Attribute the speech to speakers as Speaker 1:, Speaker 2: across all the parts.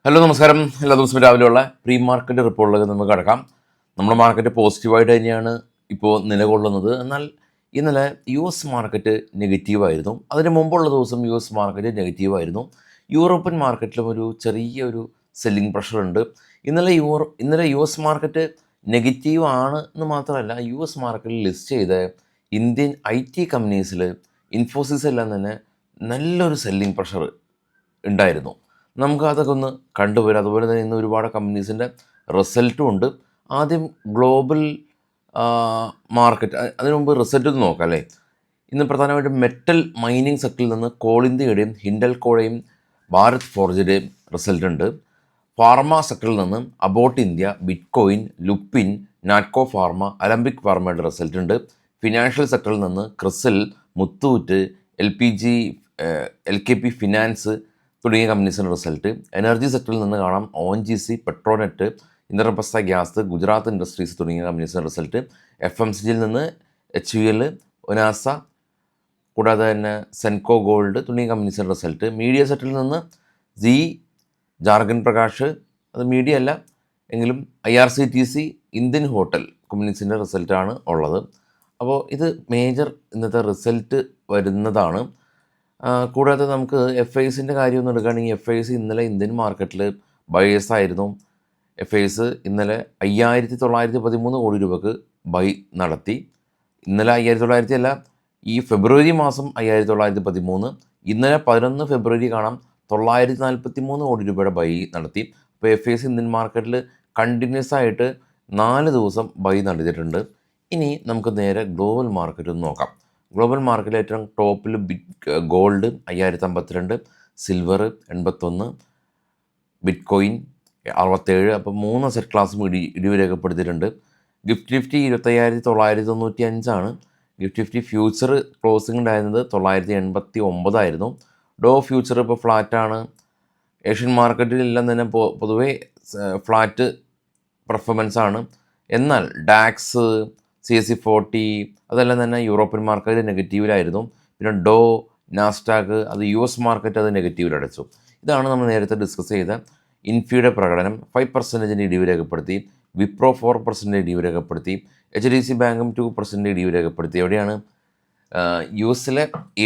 Speaker 1: Hello നമസ്കാരം. എല്ലാ ദിവസവും രാവിലെയുള്ള പ്രീ മാർക്കറ്റ് റിപ്പോർട്ടിലേക്ക് നമുക്ക് കടക്കാം. നമ്മുടെ മാർക്കറ്റ് പോസിറ്റീവായിട്ട് തന്നെയാണ് ഇപ്പോൾ നിലകൊള്ളുന്നത്. എന്നാൽ ഇന്നലെ യു എസ് മാർക്കറ്റ് നെഗറ്റീവായിരുന്നു. അതിന് മുമ്പുള്ള ദിവസം യു എസ് മാർക്കറ്റ് നെഗറ്റീവായിരുന്നു. യൂറോപ്യൻ മാർക്കറ്റിലും ഒരു ചെറിയൊരു സെല്ലിംഗ് പ്രഷറുണ്ട്. ഇന്നലെ യു എസ് മാർക്കറ്റ് നെഗറ്റീവ് ആണ് എന്ന് മാത്രമല്ല, യു എസ് മാർക്കറ്റിൽ ലിസ്റ്റ് ചെയ്ത ഇന്ത്യൻ IT കമ്പനീസിൽ ഇൻഫോസിസ് എല്ലാം തന്നെ നല്ലൊരു സെല്ലിംഗ് പ്രഷർ ഉണ്ടായിരുന്നു. നമുക്ക് അതൊക്കെ ഒന്ന് കണ്ടുവരാം. അതുപോലെ തന്നെ ഇന്ന് ഒരുപാട് കമ്പനീസിൻ്റെ റിസൾട്ടും ഉണ്ട്. ആദ്യം ഗ്ലോബൽ മാർക്കറ്റ്, അതിനു മുമ്പ് റിസൾട്ട് ഒന്ന് നോക്കാം അല്ലേ. ഇന്ന് പ്രധാനമായിട്ടും മെറ്റൽ മൈനിങ് സെക്ടറിൽ നിന്ന് കോൾ ഇന്ത്യയുടെയും ഹിൻഡൽകോയുടെയും ഭാരത് ഫോർജിൻ്റെയും റിസൾട്ട് ഉണ്ട്. ഫാർമ സെക്ടറിൽ നിന്ന് Abbott India, Biocon, Lupin, Natco pharma, Alembic ഫാർമയുടെ റിസൾട്ട് ഉണ്ട്. ഫിനാൻഷ്യൽ സെക്ടറിൽ നിന്ന് ക്രിസിൽ, മുത്തൂറ്റ്, LKP ഫിനാൻസ് തുടങ്ങിയ കമ്പനീസിൻ്റെ റിസൾട്ട്. എനർജി സെക്ടറിൽ നിന്ന് കാണാം ONGC, Petronet, Indraprastha gas, Gujarat industries തുടങ്ങിയ കമ്പനീസിൻ്റെ റിസൾട്ട്. FMCGയിൽ നിന്ന് HUL, ഒനാസ, കൂടാതെ തന്നെ സെൻകോ ഗോൾഡ് തുടങ്ങിയ കമ്പനീസിൻ്റെ റിസൾട്ട്. മീഡിയ സെക്ടറിൽ നിന്ന് ജാർഖണ്ഡ് പ്രകാശ്, അത് മീഡിയ അല്ല എങ്കിലും IRCTC, ഇന്ത്യൻ ഹോട്ടൽ കമ്പനീസിൻ്റെ റിസൾട്ടാണ് ഉള്ളത്. അപ്പോൾ ഇത് മേജർ ഇന്നത്തെ റിസൾട്ട് വരുന്നതാണ്. കൂടാതെ നമുക്ക് FISൻ്റെ കാര്യം ഒന്ന് എടുക്കുകയാണെങ്കിൽ FIS ഇന്നലെ ഇന്ത്യൻ മാർക്കറ്റിൽ ബയേഴ്സ് ആയിരുന്നു. FIS ഇന്നലെ 5,913 കോടി രൂപക്ക് ബൈ നടത്തി. ഇന്നലെ 5,900 അല്ല, ഈ ഫെബ്രുവരി മാസം 5,913. ഇന്നലെ 11 ഫെബ്രുവരി കാണാം 943 കോടി രൂപയുടെ ബൈ നടത്തി. അപ്പോൾ FIS ഇന്ത്യൻ മാർക്കറ്റിൽ കണ്ടിന്യൂസ് ആയിട്ട് 4 ദിവസം ബൈ നടത്തിയിട്ടുണ്ട്. ഇനി നമുക്ക് നേരെ ഗ്ലോബൽ മാർക്കറ്റ് ഒന്ന് നോക്കാം. ഗ്ലോബൽ മാർക്കറ്റിൽ ഏറ്റവും ടോപ്പിൽ ഗോൾഡ് 5,052, സിൽവർ 81, ബിറ്റ്കോയിൻ 67. അപ്പോൾ 3 അസറ്റ് ക്ലാസ്സും ഇടിവ് രേഖപ്പെടുത്തിയിട്ടുണ്ട്. നിഫ്റ്റി 25,995 നിഫ്റ്റി ഫ്യൂച്ചർ ക്ലോസിംഗ് ഉണ്ടായിരുന്നത് 989 ആയിരുന്നു. ഡോ ഫ്യൂച്ചർ ഇപ്പോൾ ഫ്ലാറ്റാണ്. ഏഷ്യൻ മാർക്കറ്റിലെല്ലാം തന്നെ പൊതുവേ ഫ്ലാറ്റ് പെർഫോമൻസ് ആണ്. എന്നാൽ ഡാക്സ്, CAC 40 അതെല്ലാം തന്നെ യൂറോപ്യൻ മാർക്കറ്റ് നെഗറ്റീവിലായിരുന്നു. പിന്നെ ഡോ, നാസ്ഡാക്ക്, അത് US മാർക്കറ്റ് അത് നെഗറ്റീവിലടച്ചു. ഇതാണ് നമ്മൾ നേരത്തെ ഡിസ്കസ് ചെയ്ത ഇൻഫിയുടെ പ്രകടനം. 5% ഇടിവ് രേഖപ്പെടുത്തി. വിപ്രോ 4% ഇടിവ് രേഖപ്പെടുത്തി. HDFC ബാങ്കും 2% ഇടിവ് രേഖപ്പെടുത്തി. എവിടെയാണ് US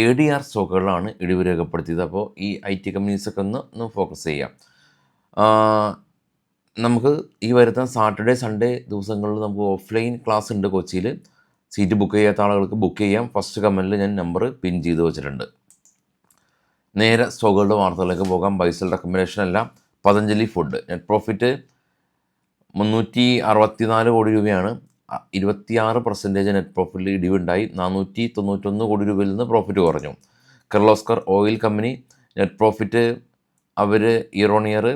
Speaker 1: ADR സ്റ്റോക്കുകളിലാണ് ഇടിവ് രേഖപ്പെടുത്തിയത്. അപ്പോൾ ഈ IT കമ്പനീസൊക്കെ ഒന്ന് ഫോക്കസ് ചെയ്യാം. നമുക്ക് ഈ വരുന്ന സാറ്റർഡേ സൺഡേ ദിവസങ്ങളിൽ നമുക്ക് ഓഫ്ലൈൻ ക്ലാസ് ഉണ്ട് കൊച്ചിയിൽ. സീറ്റ് ബുക്ക് ചെയ്യാത്ത ആളുകൾക്ക് ബുക്ക് ചെയ്യാം. ഫസ്റ്റ് കമൻറ്റിൽ ഞാൻ നമ്പർ പിൻ ചെയ്ത് വെച്ചിട്ടുണ്ട്. നേരെ സ്റ്റോക്കുകളുടെ വാർത്തകളിലേക്ക് പോകാം. ബൈസൽ റെക്കമെൻഡേഷൻ അല്ല. പതഞ്ജലി ഫുഡ് നെറ്റ് പ്രോഫിറ്റ് 364 കോടി രൂപയാണ്. 26% നെറ്റ് പ്രോഫിറ്റിൽ ഇടിവുണ്ടായി. 491 കോടി രൂപയിൽ നിന്ന് പ്രോഫിറ്റ് കുറഞ്ഞു. Kirloskar oil company net profit അവർ ഇയർ ഓൺ ഇയർ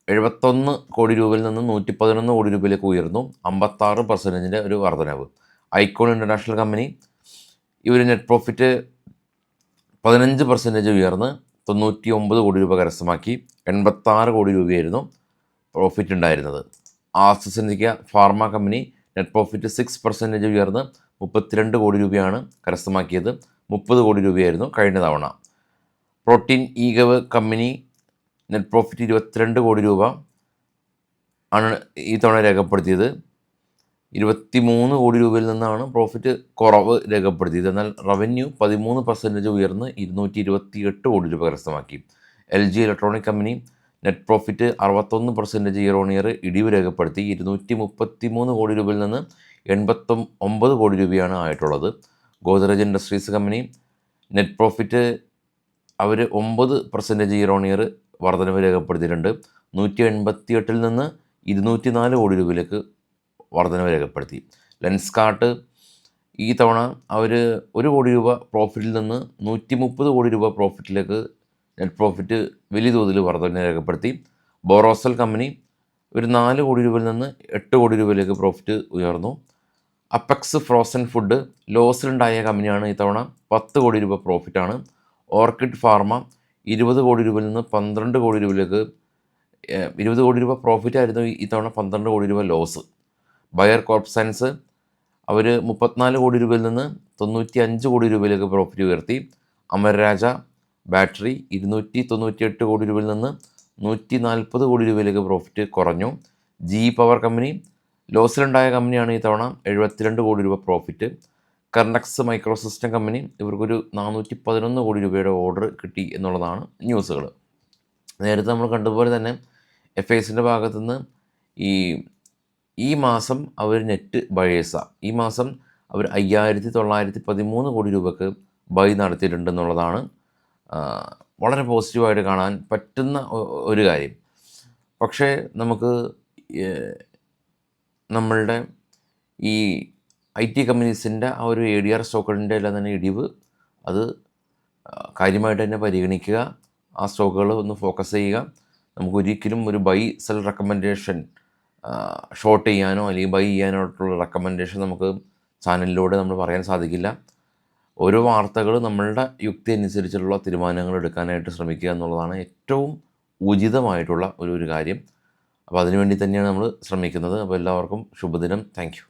Speaker 1: 71 കോടി രൂപയിൽ നിന്ന് 111 കോടി രൂപയിലേക്ക് ഉയർന്നു. 56% ഒരു വർധനവ്. ഐക്കോൺ ഇൻ്റർനാഷണൽ കമ്പനി ഇവർ നെറ്റ് പ്രോഫിറ്റ് 15% ഉയർന്ന് 99 കോടി രൂപ കരസ്ഥമാക്കി. 86 കോടി രൂപയായിരുന്നു പ്രോഫിറ്റ് ഉണ്ടായിരുന്നത്. AstraZeneca pharma company net profit 6% ഉയർന്ന് 32 കോടി രൂപയാണ് കരസ്ഥമാക്കിയത്. 30 കോടി രൂപയായിരുന്നു കഴിഞ്ഞ തവണ. പ്രോട്ടീൻ ഈഗവ് കമ്പനി നെറ്റ് പ്രോഫിറ്റ് 22 കോടി രൂപ ആണ് ഈ തവണ രേഖപ്പെടുത്തിയത്. 23 കോടി രൂപയിൽ നിന്നാണ് പ്രോഫിറ്റ് കുറവ് രേഖപ്പെടുത്തിയത്. എന്നാൽ റവന്യൂ 13% ഉയർന്ന് 228 കോടി രൂപ കരസ്ഥമാക്കി. LG electronic company net profit 61% year on year ഇടിവ് രേഖപ്പെടുത്തി. 233 കോടി രൂപയിൽ നിന്ന് 89 കോടി രൂപയാണ് ആയിട്ടുള്ളത്. Godrej industries company net profit അവർ 9% ഇയർ ഓൺ ഇയർ വർധനവ് രേഖപ്പെടുത്തിയിട്ടുണ്ട്. 188 നിന്ന് 204 കോടി രൂപയിലേക്ക് വർധനവ് രേഖപ്പെടുത്തി. ലെൻസ്കാർട്ട് ഈ തവണ അവർ 1 കോടി രൂപ പ്രോഫിറ്റിൽ നിന്ന് 130 കോടി രൂപ പ്രോഫിറ്റിലേക്ക് നെറ്റ് പ്രോഫിറ്റ് വലിയ തോതിൽ വർധന രേഖപ്പെടുത്തി. ബോറോസൽ കമ്പനി ഒരു 4 കോടി രൂപയിൽ നിന്ന് 8 കോടി രൂപയിലേക്ക് പ്രോഫിറ്റ് ഉയർന്നു. അപ്പെക്സ് ഫ്രോസൺ ഫുഡ് ലോസിലുണ്ടായ കമ്പനിയാണ്. ഈ തവണ 10 കോടി രൂപ പ്രോഫിറ്റാണ്. ഓർക്കിഡ് ഫാർമ 20 കോടി രൂപയിൽ നിന്ന് 12 കോടി രൂപയിലേക്ക് 20 കോടി രൂപ പ്രോഫിറ്റ് ആയിരുന്നു ഈ തവണ, 12 കോടി രൂപ ലോസ്. ബയർ കോർപ്പ് സയൻസ് അവർ 34 കോടി രൂപയിൽ നിന്ന് 95 കോടി രൂപയിലേക്ക് പ്രോഫിറ്റ് ഉയർത്തി. അമരരാജ ബാറ്ററി 298 കോടി രൂപയിൽ നിന്ന് 140 കോടി രൂപയിലേക്ക് പ്രോഫിറ്റ് കുറഞ്ഞു. GE പവർ കമ്പനി ലോസിലുണ്ടായ കമ്പനിയാണ് ഈ തവണ, 72 കോടി രൂപ പ്രോഫിറ്റ്. കർണക്സ് മൈക്രോസിസ്റ്റം കമ്പനി ഇവർക്കൊരു 411 കോടി രൂപയുടെ ഓർഡർ കിട്ടി എന്നുള്ളതാണ് ന്യൂസുകൾ. നേരത്തെ നമ്മൾ കണ്ടതുപോലെ തന്നെ FISൻ്റെ ഭാഗത്തുനിന്ന് ഈ മാസം അവർ നെറ്റ് ബയേഴ്സാണ്. ഈ മാസം അവർ 5913 കോടി രൂപക്ക് ബൈ നടത്തിയിട്ടുണ്ടെന്നുള്ളതാണ് വളരെ പോസിറ്റീവായിട്ട് കാണാൻ പറ്റുന്ന ഒരു കാര്യം. പക്ഷേ നമുക്ക് നമ്മളുടെ ഈ IT കമ്പനീസിൻ്റെ ആ ഒരു ADR സ്റ്റോക്കുകളുടെ എല്ലാം തന്നെ ഇടിവ് അത് കാര്യമായിട്ട് തന്നെ പരിഗണിക്കുക. ആ സ്റ്റോക്കുകൾ ഒന്ന് ഫോക്കസ് ചെയ്യുക. നമുക്കൊരിക്കലും ഒരു ബൈ സെൽ റെക്കമെൻഡേഷൻ ഷോർട്ട് ചെയ്യാനോ അല്ലെങ്കിൽ ബൈ ചെയ്യാനായിട്ടുള്ള റെക്കമെൻഡേഷൻ നമുക്ക് ചാനലിലൂടെ നമ്മൾ പറയാൻ സാധിക്കില്ല. ഓരോ വാർത്തകൾ നമ്മളുടെ യുക്തി അനുസരിച്ചുള്ള തീരുമാനങ്ങൾ എടുക്കാനായിട്ട് ശ്രമിക്കുക എന്നുള്ളതാണ് ഏറ്റവും ഉചിതമായിട്ടുള്ള ഒരു കാര്യം. അപ്പോൾ അതിനുവേണ്ടി തന്നെയാണ് നമ്മൾ ശ്രമിക്കുന്നത്. അപ്പോൾ എല്ലാവർക്കും ശുഭദിനം. Thank you.